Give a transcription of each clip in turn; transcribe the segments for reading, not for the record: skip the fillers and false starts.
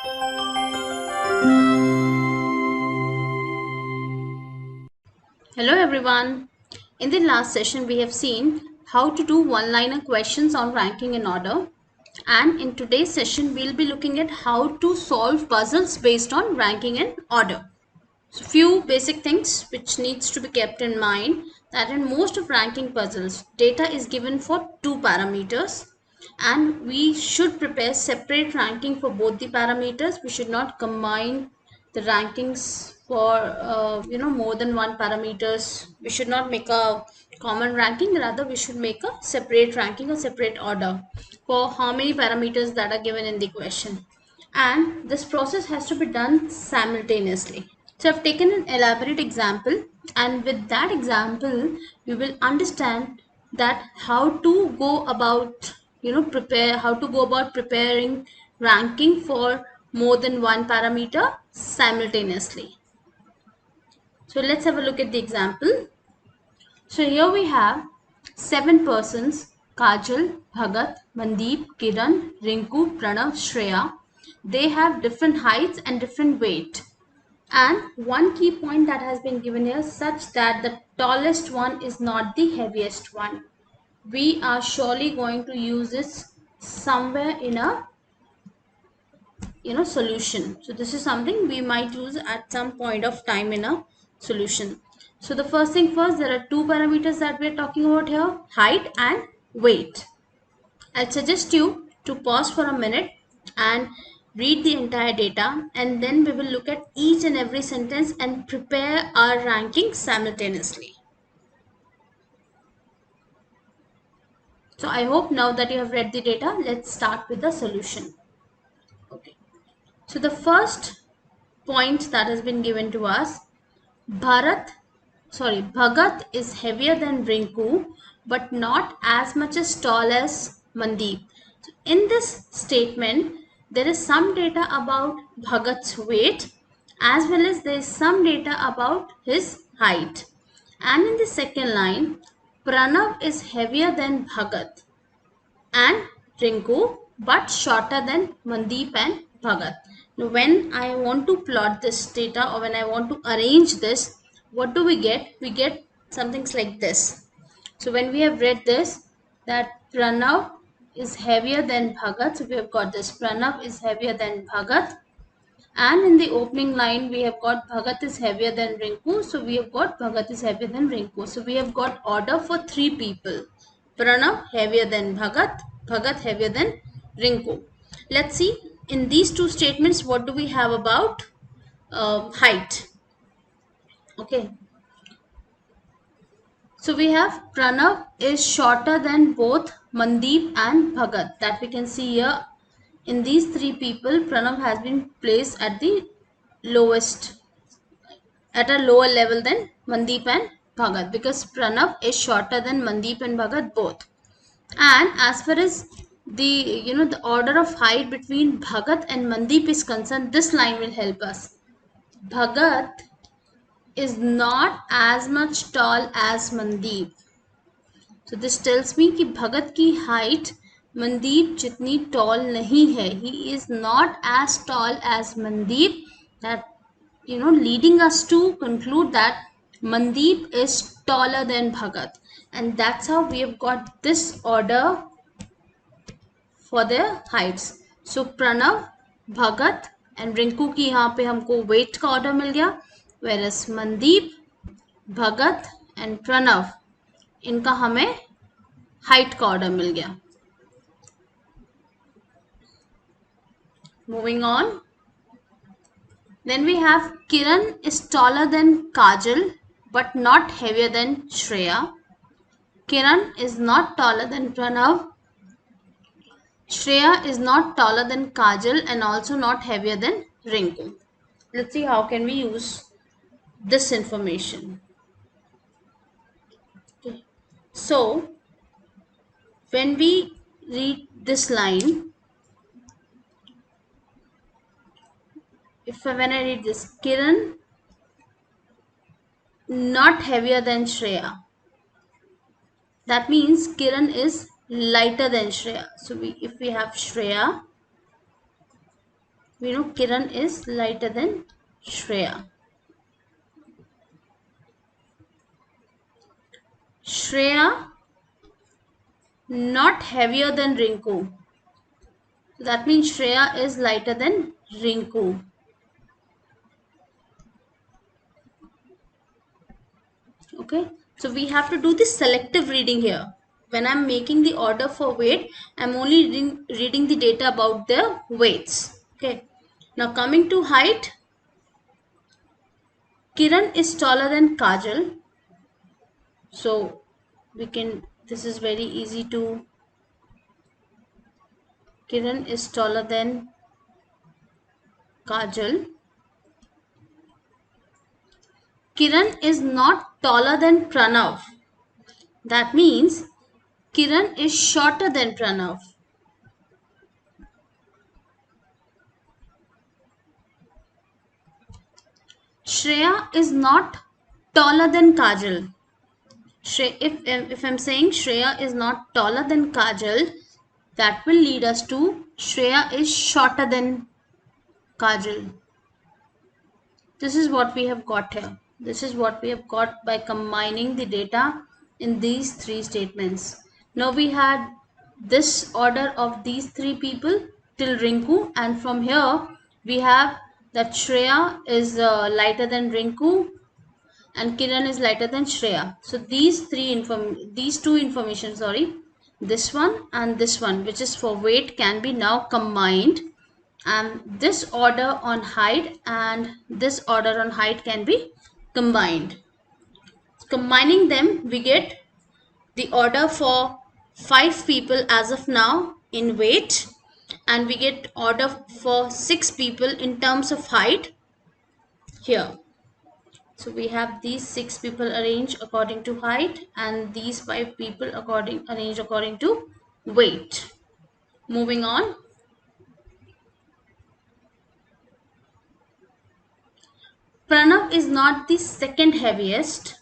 Hello everyone. In the last session we have seen how to do one-liner questions on ranking and order, and in today's session we'll be looking at how to solve puzzles based on ranking and order. So few basic things which needs to be kept in mind, that in most of ranking puzzles data is given for two parameters and we should prepare separate ranking for both the parameters. We should not combine the rankings for more than one parameters. We should not make a common ranking, rather we should make a separate ranking or separate order for how many parameters that are given in the question, and this process has to be done simultaneously. So I've taken an elaborate example, and with that example you will understand that how to go about how to go about preparing ranking for more than one parameter simultaneously. So let's have a look at the example. So here we have 7 persons: Kajal, Bhagat, Mandeep, Kiran, Rinku, Pranav, Shreya. They have different heights and different weight. And one key point that has been given here, such that the tallest one is not the heaviest one. We are surely going to use this somewhere in a solution. So this is something we might use at some point of time in a solution. So the first thing first, there are two parameters that we are talking about here: height and weight. I'll suggest you to pause for a minute and read the entire data, and then we will look at each and every sentence and prepare our ranking simultaneously. So I hope now that you have read the data, let's start with the solution. Okay. So the first point that has been given to us: Bhagat is heavier than Rinku, but not as much as tall as Mandeep. So in this statement, there is some data about Bhagat's weight, as well as there is some data about his height. And in the second line, Pranav is heavier than Bhagat and Rinku, but shorter than Mandeep and Bhagat. Now, when I want to plot this data, or when I want to arrange this, what do we get? We get some things like this. So when we have read this, that Pranav is heavier than Bhagat, so we have got this: Pranav is heavier than Bhagat. And in the opening line, we have got Bhagat is heavier than Rinku. So we have got Bhagat is heavier than Rinku. So we have got order for 3 people: Pranav heavier than Bhagat, Bhagat heavier than Rinku. Let's see in these two statements what do we have about height. Okay. So we have Pranav is shorter than both Mandeep and Bhagat. That we can see here. In these 3 people, Pranav has been placed at the lowest, at a lower level than Mandeep and Bhagat, because Pranav is shorter than Mandeep and Bhagat both. And as far as the order of height between Bhagat and Mandeep is concerned, this line will help us. Bhagat is not as much tall as Mandeep. So this tells me कि भगत की height Mandeep जितनी tall नहीं है. He is not as tall as Mandeep. That leading us to conclude that Mandeep is taller than Bhagat, and that's how we have got this order for their heights. So Pranav, Bhagat and Rinku की यहाँ पे हमको weight का order मिल गया, whereas Mandeep, Bhagat and Pranav इनका हमें height का order मिल गया. Moving on. Then we have Kiran is taller than Kajal but not heavier than Shreya. Kiran is not taller than Pranav. Shreya is not taller than Kajal and also not heavier than Rinku. Let's see how can we use this information. Okay. So when we read this line, when I read this, Kiran not heavier than Shreya, that means Kiran is lighter than Shreya. So if we have Shreya We know Kiran is lighter than Shreya. Shreya not heavier than Rinku. That means Shreya is lighter than Rinku. Okay, so we have to do the selective reading here. When I'm making the order for weight, I'm only reading the data about the weights. Okay, now coming to height, Kiran is taller than Kajal. So this is very easy to, Kiran is taller than Kajal. Kiran is not taller than Pranav. That means Kiran is shorter than Pranav. Shreya is not taller than Kajal. If I'm saying Shreya is not taller than Kajal, that will lead us to Shreya is shorter than Kajal. This is what we have got here. This is what we have got by combining the data in these three statements. Now we had this order of these three people till Rinku, and from here we have that Shreya is lighter than Rinku and Kiran is lighter than Shreya. So these two information, this one and this one, which is for weight, can be now combined, and this order on height and this order on height can be combined. Combining them, we get the order for 5 people as of now in weight, and we get order for 6 people in terms of height here. So we have these 6 people arranged according to height and these 5 people arranged according to weight. Moving on. Pranav is not the second heaviest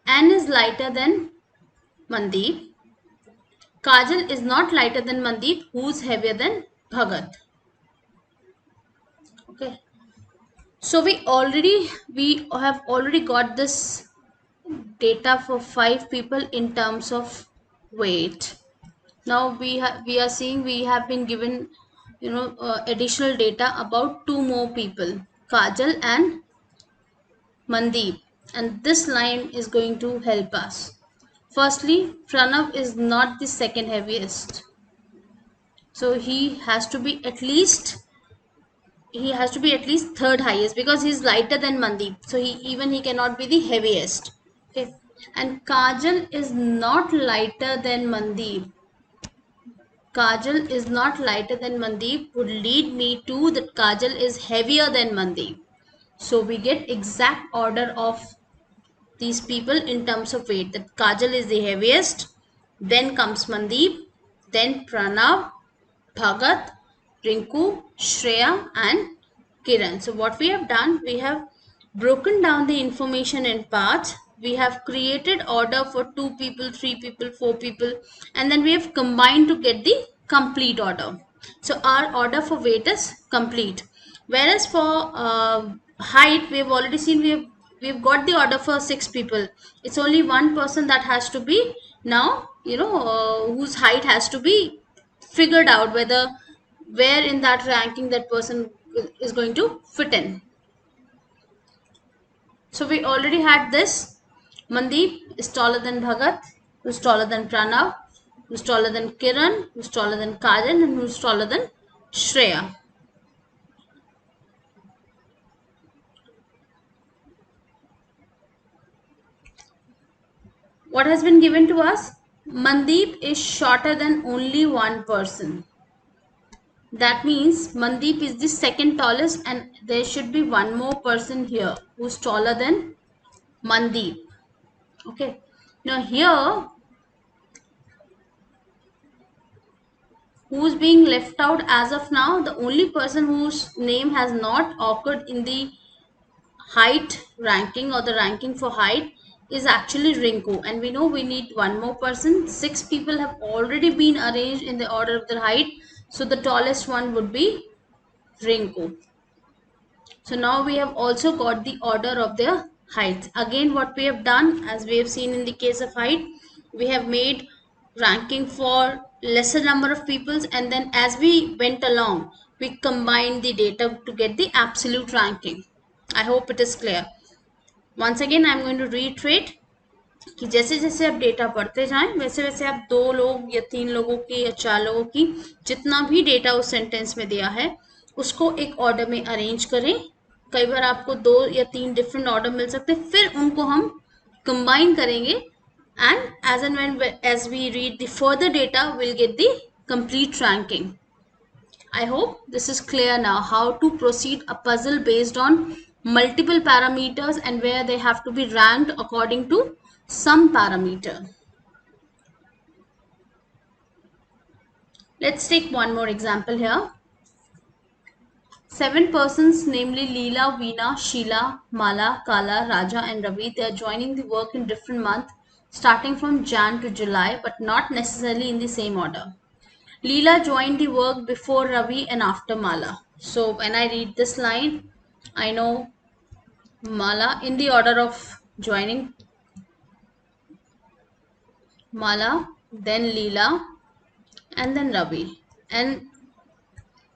and is lighter than Mandeep. Kajal is not lighter than Mandeep, who's heavier than Bhagat. Okay. So we have already got this data for 5 people in terms of weight. Now we are seeing we have been given additional data about 2 more people, Kajal and Mandeep, and this line is going to help us. Firstly, Pranav is not the second heaviest, so he has to be at least third highest because he is lighter than Mandeep, so he cannot be the heaviest. Okay, and Kajal is not lighter than Mandeep. Kajal is not lighter than Mandeep would lead me to that Kajal is heavier than Mandeep. So we get exact order of these people in terms of weight. That Kajal is the heaviest, then comes Mandeep, then Pranav, Bhagat, Rinku, Shreya and Kiran. So what we have done, we have broken down the information in parts. We have created order for 2 people, 3 people, 4 people, and then we have combined to get the complete order. So our order for weight is complete. Whereas for height, we have already seen we've got the order for 6 people. It's only one person that has to be now, whose height has to be figured out, where in that ranking that person is going to fit in. So we already had this. Mandeep is taller than Bhagat, who's taller than Pranav, who's taller than Kiran, who's taller than Kajal, and who's taller than Shreya. What has been given to us? Mandeep is shorter than only one person. That means Mandeep is the second tallest and there should be one more person here who's taller than Mandeep. Okay. Now here, who's being left out as of now? The only person whose name has not occurred in the height ranking or the ranking for height is actually Rinku, and we know we need one more person. 6 people have already been arranged in the order of their height, so the tallest one would be Rinku. So now we have also got the order of their heights. Again, what we have done, as we have seen in the case of height, we have made ranking for lesser number of peoples, and then as we went along, we combined the data to get the absolute ranking. I hope it is clear. Once again, I am going to reiterate कि जैसे जैसे आप data पढ़ते जाएं वैसे वैसे आप 2 लोग या 3 लोगों की या 4 लोगों की जितना भी डेटा उस सेंटेंस में दिया है उसको एक ऑर्डर में अरेंज करें. कई बार आपको 2 या 3 डिफरेंट ऑर्डर मिल सकते हैं, फिर उनको हम कंबाइन करेंगे and as and when as we read the further data we'll get the complete ranking. I hope this is clear now how to proceed a puzzle based on multiple parameters and where they have to be ranked according to some parameter. Let's take one more example here. 7 persons, namely Leela, Veena, Sheila, Mala, Kala, Raja and Ravi, they are joining the work in different months starting from Jan to July but not necessarily in the same order. Leela joined the work before Ravi and after Mala. So when I read this line, I know Mala in the order of joining. Mala, then Leela, and then Ravi. And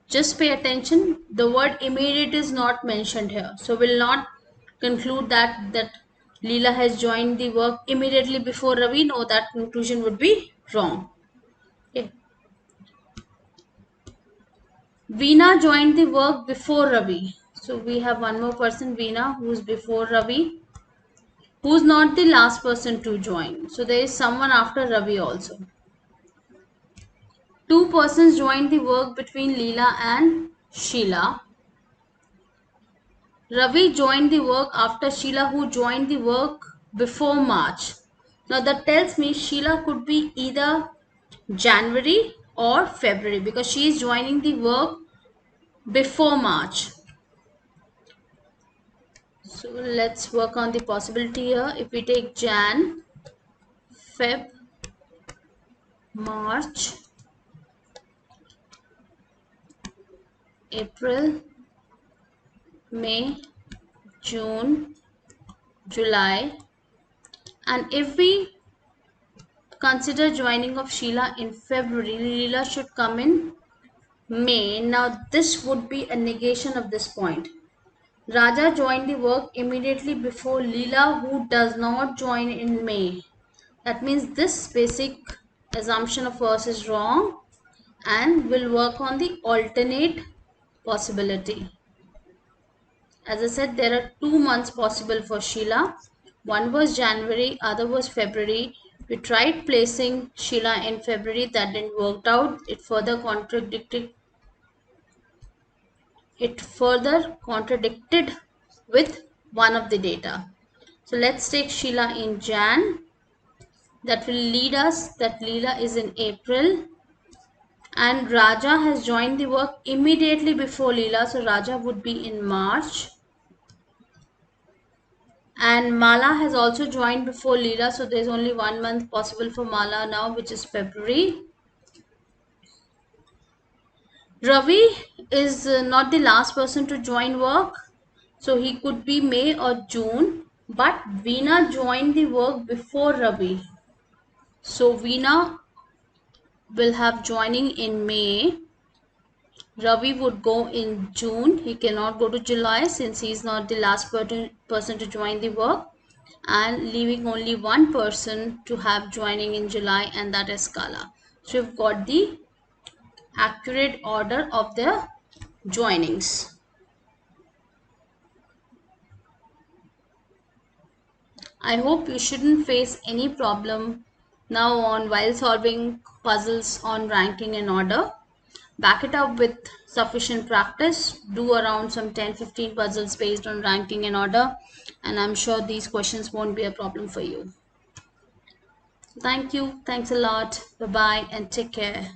just pay attention, the word immediate is not mentioned here. So we'll not conclude that Leela has joined the work immediately before Ravi. No, that conclusion would be wrong. Okay. Veena joined the work before Ravi. So we have one more person, Veena, who's before Ravi, who's not the last person to join. So there is someone after Ravi also. 2 persons joined the work between Leela and Sheila. Ravi joined the work after Sheila, who joined the work before March. Now that tells me Sheila could be either January or February because she is joining the work before March. So let's work on the possibility here. If we take Jan, Feb, March, April, May, June, July, and if we consider joining of Sheila in February, Leela should come in May. Now this would be a negation of this point. Raja joined the work immediately before Leela, who does not join in May. That means this basic assumption of ours is wrong and we'll work on the alternate possibility. As I said, there are 2 months possible for Sheila. One was January, other was February. We tried placing Sheila in February, that didn't work out. It further contradicted with one of the data. So let's take Sheila in Jan. That will lead us that Leela is in April. And Raja has joined the work immediately before Leela. So Raja would be in March. And Mala has also joined before Leela. So there's only 1 month possible for Mala now, which is February. Ravi is not the last person to join work. So he could be May or June. But Veena joined the work before Ravi. So Veena will have joining in May. Ravi would go in June. He cannot go to July since he is not the last person to join the work. And leaving only one person to have joining in July, and that is Kala. So we've got the accurate order of the joinings. I hope you shouldn't face any problem now on while solving puzzles on ranking and order. Back it up with sufficient practice. Do around some 10-15 puzzles based on ranking and order, and I'm sure these questions won't be a problem for you. Thank you. Thanks a lot. Bye-bye and take care.